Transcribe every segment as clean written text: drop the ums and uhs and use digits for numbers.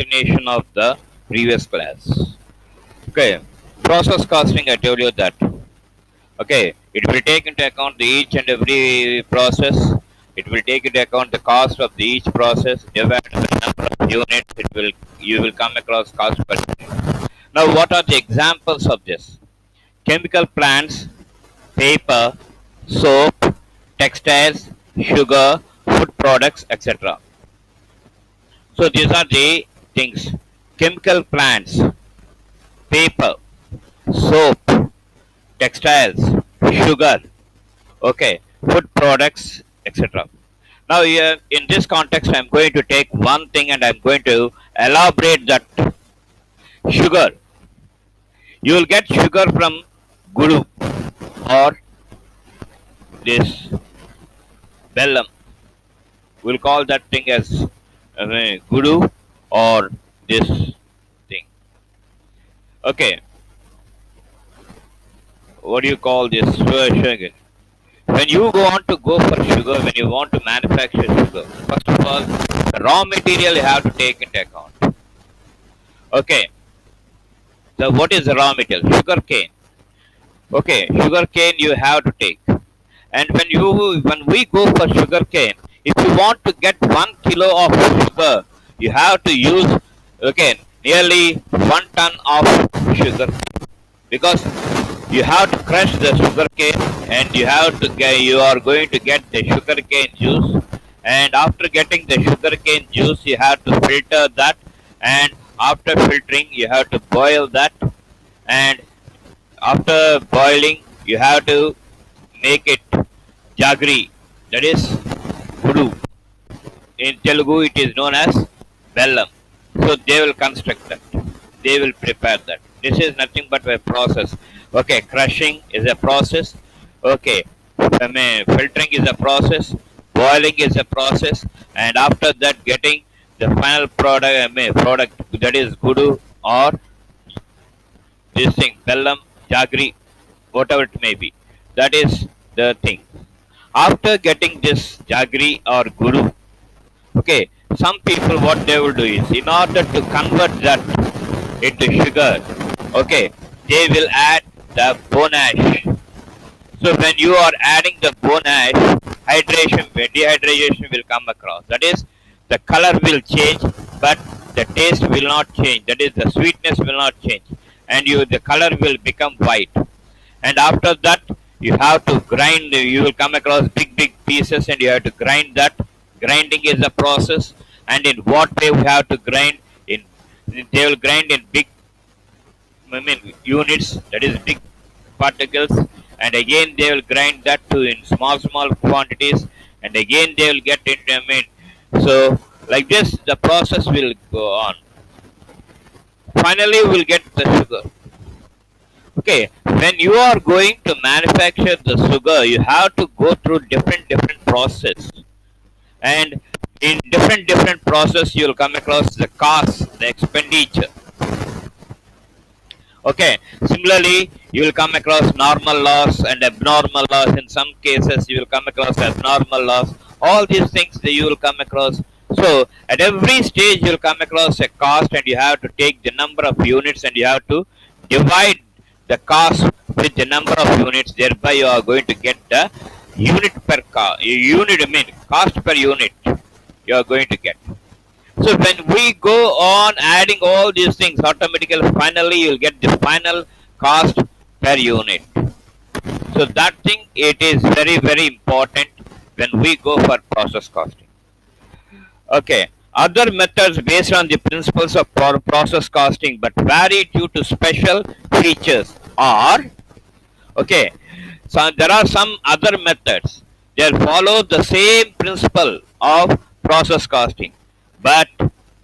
continuation of the previous class. Okay, process costing, I told you that. Okay, it will take into account the each and every process. It will take into account the cost of the each process divided by the number of units. It will you will come across cost per unit. Now, what are the examples of this? Chemical plants, paper, soap, textiles, sugar, food products, etc. So these are the things. Chemical plants, paper, soap, textiles, sugar, okay, food products, etc. Now here in this context I'm going to take one thing and I'm going to elaborate that sugar. You will get sugar from guru or this bellam. We'll call that thing as guru or this thing. Okay, what do you call this? Sugar. When you want to go for sugar, when you want to manufacture sugar, first of all, the raw material you have to take into account. Okay, so what is the raw material? Sugar cane. Okay, sugar cane you have to take. And when we go for sugar cane, if you want to get 1 kilo of sugar, you have to use okay nearly 1 ton of sugar because you have to crush the sugar cane and you are going to get the sugar cane juice, and after getting the sugar cane juice you have to filter that, and after filtering you have to boil that, and after boiling you have to make it jaggery, that is gudu. In Telugu it is known as bellam. So they will construct that, they will prepare that. This is nothing but a process. Okay, crushing is a process. Okay, filtering is a process. Boiling is a process, and after that, getting the final product, product that is gudu or this thing, bellam, jaggery, whatever it may be. That is the thing. After getting this jaggery or gudu, okay, some people what they will do is in order to convert that into sugar, okay, they will add the bone ash. So when you are adding the bone ash, dehydration will come across. That is, the color will change, but the taste will not change. That is, the sweetness will not change, and the color will become white. And after that, you have to grind. You will come across big pieces, and you have to grind that. Grinding is a process, and in what way we have to grind? In they will grind in big units, that is big particles, and again they will grind that to in small quantities, and again they will get into so like this the process will go on. Finally we'll get the sugar. Okay, when you are going to manufacture the sugar you have to go through different process, and in different process you will come across the cost, the expenditure. Okay, similarly, you will come across normal loss and abnormal loss. In some cases, you will come across abnormal loss. All these things that you will come across. So, at every stage, you will come across a cost, and you have to take the number of units and you have to divide the cost with the number of units. Thereby, you are going to get the unit per cost per unit. You are going to get. So when we go on adding all these things, automatically, finally, you'll get the final cost per unit. So that thing, it is very important when we go for process costing. Okay. Other methods based on the principles of process costing but vary due to special features are, okay, so there are some other methods. They follow the same principle of process costing, but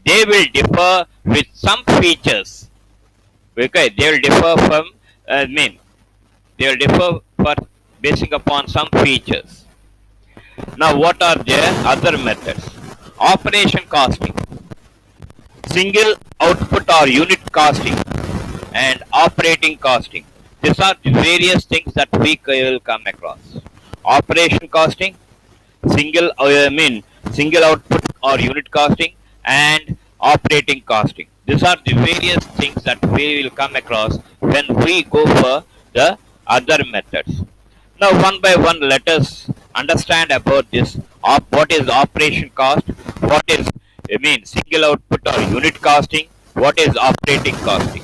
they will differ with some features. Okay, they will differ from, they will differ for basing upon some features. Now, what are their other methods? Operation costing, single output or unit costing, and operating costing. These are the various things that we will come across. Operation costing, single output or unit costing, and operating costing. These are the various things that we will come across when we go for the other methods. Now, one by one, let us understand about this. What is operation cost? What is, single output or unit costing? What is operating costing?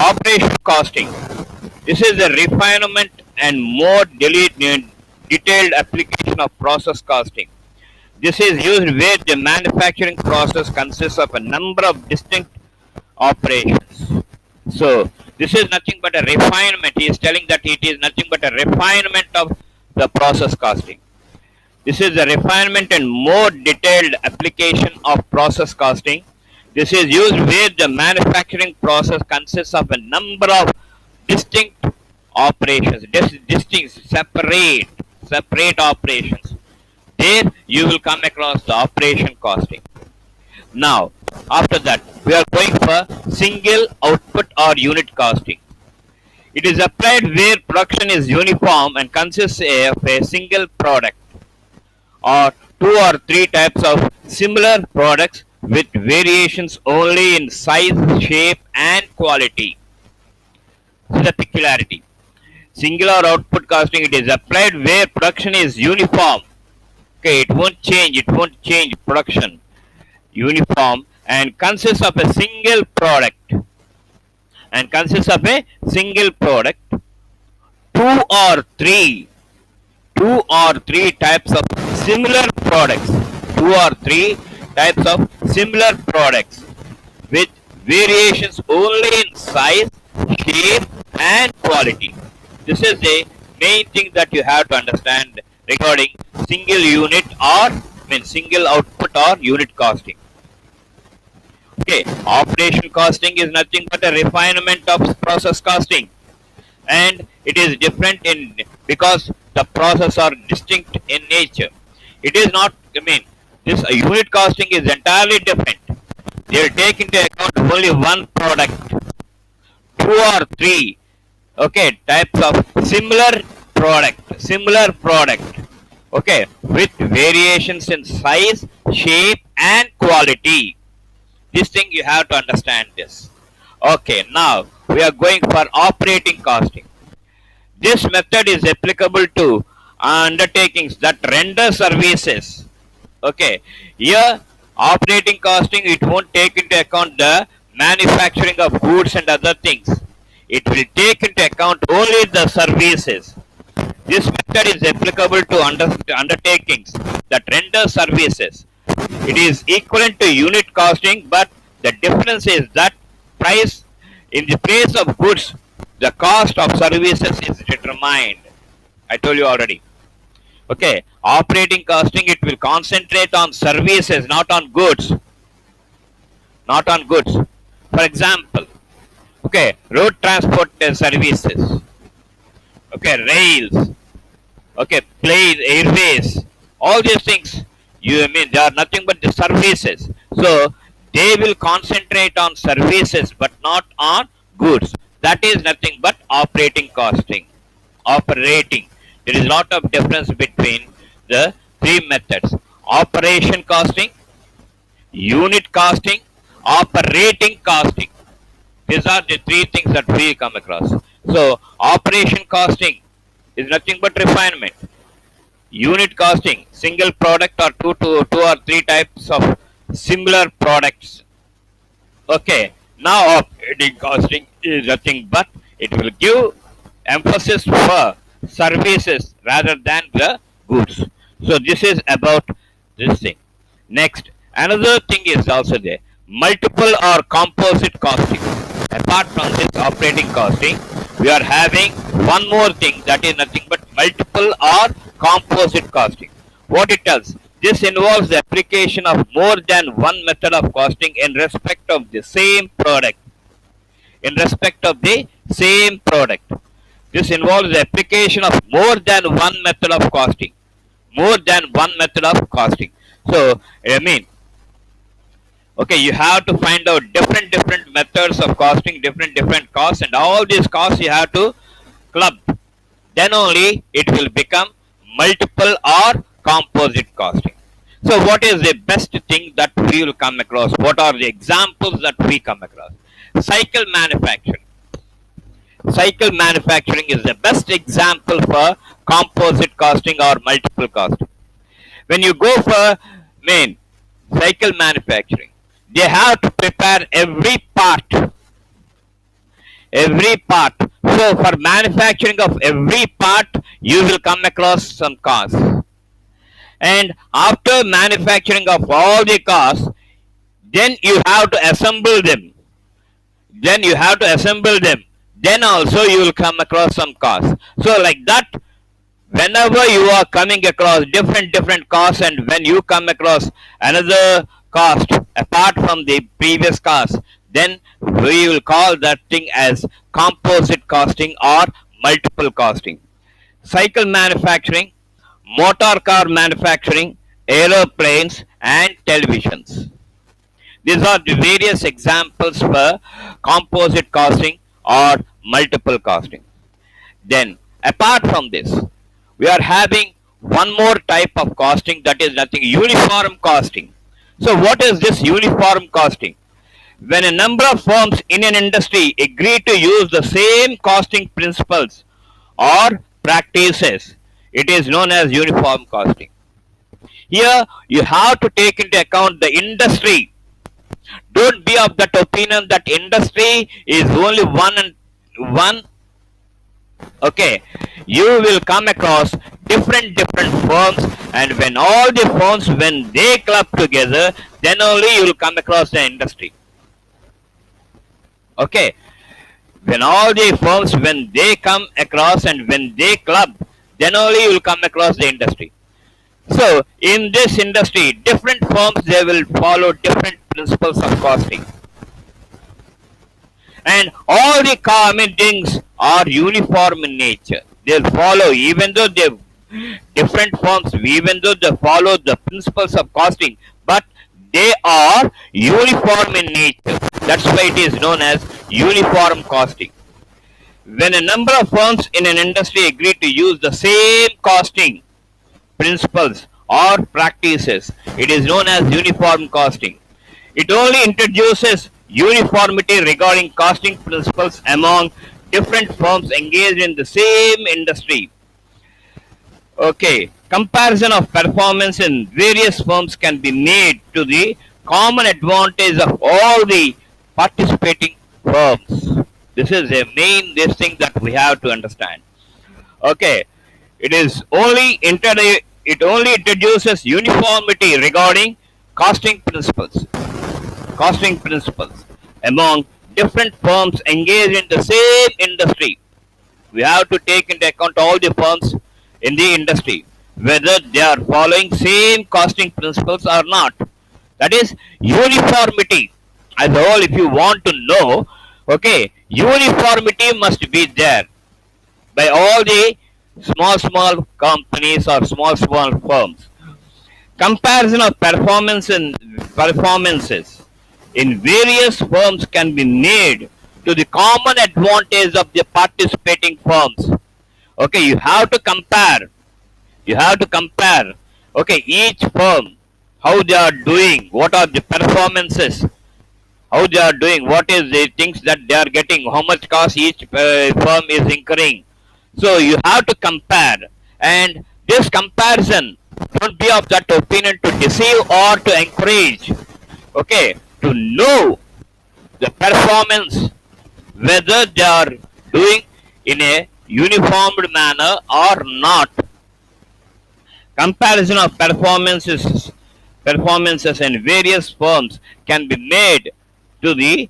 Operation costing. This is a refinement and more detailed application of process costing. This is used where the manufacturing process consists of a number of distinct operations. So, this is nothing but a refinement. He is telling that it is nothing but a refinement of the process costing. This is a refinement and more detailed application of process costing. This is used where the manufacturing process consists of a number of distinct operations, separate operations. There you will come across the operation costing. Now, after that, we are going for single output or unit costing. It is applied where production is uniform and consists of a single product or two or three types of similar products with variations only in size, shape, and quality. This is the peculiarity. Singular output costing, it is applied where production is uniform. Okay, it won't change production. Uniform and consists of a single product. Two or three types of similar products. Two or three types of similar products with variations only in size, shape, and quality. This is the main thing that you have to understand regarding single unit or single output or unit costing. Okay, operation costing is nothing but a refinement of process costing, and it is different in because the process are distinct in nature. It is not. This unit costing is entirely different. They will take into account only one product, two or three, okay, types of similar product, okay, with variations in size, shape, and quality. This thing you have to understand this. Okay, now we are going for operating costing. This method is applicable to undertakings that render services. Okay, here operating costing, it won't take into account the manufacturing of goods and other things. It will take into account only the services. This method is applicable to undertakings that render services. It is equivalent to unit costing, but the difference is that price in the place of goods, the cost of services is determined. I told you already. Okay, operating costing, it will concentrate on services, not on goods. Not on goods. For example, okay, road transport services. Okay, rails. Okay, planes, airways. All these things, they are nothing but the services. So they will concentrate on services but not on goods. That is nothing but operating costing. Operating. There is a lot of difference between the three methods. Operation costing, unit costing, operating costing. These are the three things that we come across. So operation costing is nothing but refinement. Unit costing, single product or two or three types of similar products. Okay, now operating costing is nothing but it will give emphasis for services rather than the goods. So this is about this thing. Next, another thing is also there. Multiple or composite costing. Apart from this operating costing, we are having one more thing, that is nothing but multiple or composite costing. What it does? This involves the application of more than one method of costing in respect of the same product. In respect of the same product. This involves the application of more than one method of costing. More than one method of costing. So, okay, you have to find out different methods of costing, different costs, and all these costs you have to club. Then only it will become multiple or composite costing. So what is the best thing that we will come across? What are the examples that we come across? Cycle manufacturing. Cycle manufacturing is the best example for composite casting or multiple casting. When you go for main cycle manufacturing, they have to prepare every part. So for manufacturing of every part, you will come across some costs. And after manufacturing of all the cars, then you have to assemble them. Then you have to assemble them. Then also you will come across some cars. So like that, whenever you are coming across different costs, and when you come across another cost apart from the previous cost, then we will call that thing as composite costing or multiple costing. Cycle manufacturing, motor car manufacturing, aeroplanes, and televisions. These are the various examples for composite costing or multiple costing. Then, apart from this, we are having one more type of costing, that is nothing, uniform costing. So, what is this uniform costing? When a number of firms in an industry agree to use the same costing principles or practices, it is known as uniform costing. Here, you have to take into account the industry. Don't be of that opinion that industry is only one and one. Okay, you will come across different firms, and when all the firms, when they club together, then only you will come across the industry. Okay, when all the firms, when they come across and when they club, then only you will come across the industry. So in this industry, different firms, they will follow different principles of costing, and all the common things are uniform in nature. They'll follow, even though they different firms, even though they follow the principles of costing, but they are uniform in nature. That's why it is known as uniform costing. When a number of firms in an industry agree to use the same costing principles or practices, it is known as uniform costing. It only introduces uniformity regarding costing principles among different firms engaged in the same industry. Okay, comparison of performance in various firms can be made to the common advantage of all the participating firms. This is a main this thing that we have to understand. Okay, it is only it only introduces uniformity regarding costing principles. Costing principles among different firms engaged in the same industry. We have to take into account all the firms in the industry, whether they are following same costing principles or not. That is uniformity. As a whole, if you want to know, okay, uniformity must be there by all the small companies or small firms. Comparison of performances in various firms can be made to the common advantage of the participating firms. Okay, you have to compare. You have to compare. Okay, each firm, how they are doing, what are the performances, how they are doing, what is the things that they are getting, how much cost each firm is incurring. So you have to compare, and this comparison, don't be of that opinion to deceive or to encourage. Okay, to know the performance, whether they are doing in a uniformed manner or not. Comparison of performances in various firms can be made to the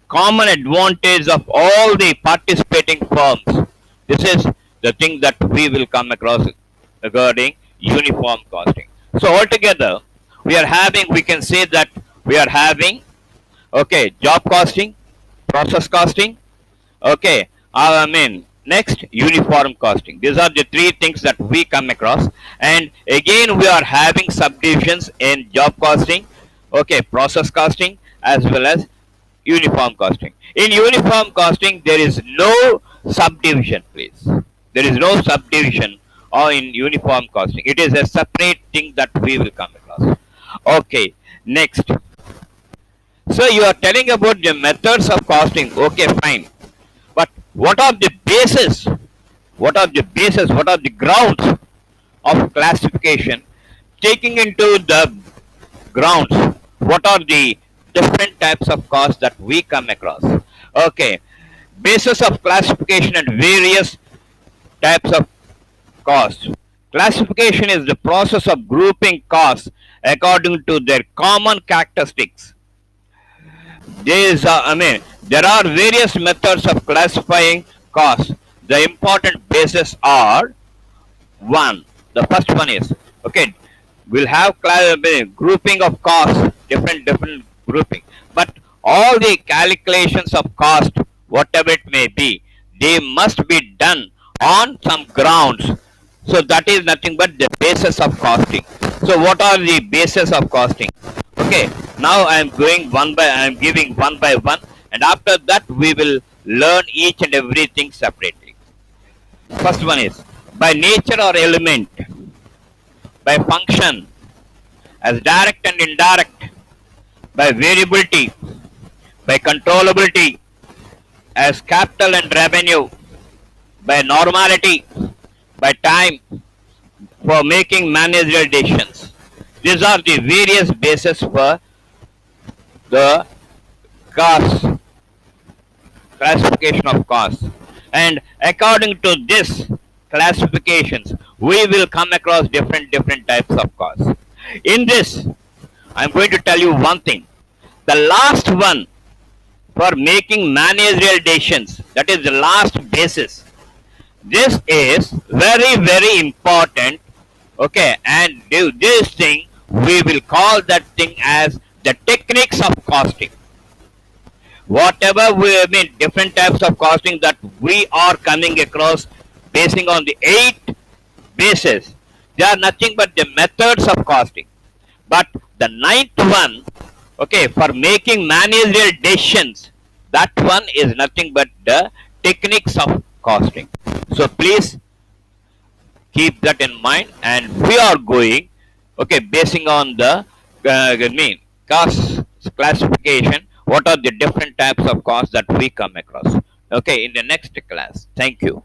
common advantage of all the participating firms. This is the thing that we will come across regarding uniform costing. So altogether, we can say that we are having, okay, job costing, process costing, okay, next, uniform costing. These are the three things that we come across. And again, we are having subdivisions in job costing, okay, process costing, as well as uniform costing. In uniform costing, there is no subdivision, please. There is no subdivision or in uniform costing. It is a separate thing that we will come across. across. Okay, next. So you are telling about the methods of costing. Okay, fine. But what are the basis? What are the basis? What are the grounds of classification? Taking into the grounds, what are the different types of costs that we come across? Okay, basis of classification and various types of costs. Classification is the process of grouping costs according to their common characteristics. There are various methods of classifying costs. The important bases are one. The first one is, okay, we'll have grouping of costs, different grouping, but all the calculations of cost, whatever it may be, they must be done on some grounds. So that is nothing but the basis of costing. So what are the basis of costing? Okay, now I am giving one by one, and after that we will learn each and everything separately. First one is by nature or element, by function, as direct and indirect, by variability, by controllability, as capital and revenue, by normality, by time, for making managerial decisions. These are the various bases for the cost, classification of costs. And according to this classifications, we will come across different types of costs. In this, I'm going to tell you one thing. The last one for making managerial decisions, that is the last basis. This is very important. Okay, and this thing we will call that thing as the techniques of costing. Whatever different types of costing that we are coming across, basing on the 8 bases, they are nothing but the methods of costing. But the ninth one, okay, for making managerial decisions, that one is nothing but the techniques of costing. So please keep that in mind, and we are going, okay, basing on the cost classification, what are the different types of costs that we come across, okay, in the next class. Thank you.